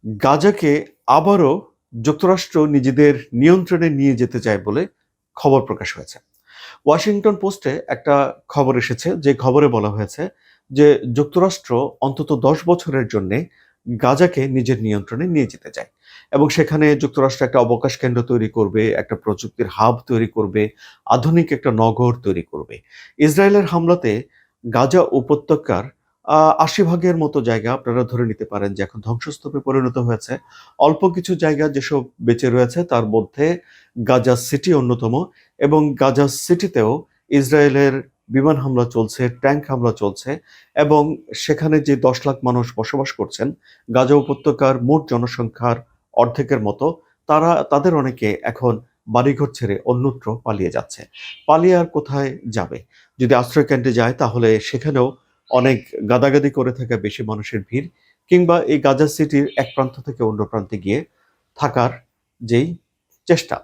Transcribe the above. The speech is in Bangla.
গাজাকে আবারও যুক্তরাষ্ট্র নিজেদের নিয়ন্ত্রণে নিয়ে যেতে চায় বলে খবর প্রকাশ হয়েছে। ওয়াশিংটন পোস্টে একটা খবর এসেছে, যে খবরে বলা হয়েছে যে যুক্তরাষ্ট্র অন্তত 10 বছরের জন্য গাজাকে নিজের নিয়ন্ত্রণে নিয়ে যেতে চায় এবং সেখানে যুক্তরাষ্ট্র একটা অবকাশ কেন্দ্র তৈরি করবে, একটা প্রযুক্তির হাব তৈরি করবে, আধুনিক একটা নগর তৈরি করবে। ইসরায়েলের হামলাতে গাজা উপত্যকার ৮০ ভাগের মতো জায়গা আপনারা ধরে নিতে পারেন যে এখন ধ্বংসস্তূপে পরিণত হয়েছে। অল্প কিছু জায়গা যেসব বেঁচে রয়েছে তার মধ্যে গাজা সিটি অন্যতম, এবং গাজা সিটিতেও ইসরায়েলের বিমান হামলা চলছে, ট্যাঙ্ক হামলা চলছে, এবং সেখানে যে 10 লাখ মানুষ বসবাস করছেন, গাজা উপত্যকার মোট জনসংখ্যার অর্ধেকের মতো, তাদের অনেকে এখন বাড়িঘর ছেড়ে অন্যত্র পালিয়ে যাচ্ছে। পালিয়ে আর কোথায় যাবে? যদি আশ্রয় কেন্দ্রে যায় তাহলে সেখানেও অনেক গাদাগাদি করে থাকা বেশি মানুষের ভিড়, কিংবা এই গাজা সিটির এক প্রান্ত থেকে অন্য প্রান্তে গিয়ে থাকার যেই চেষ্টা,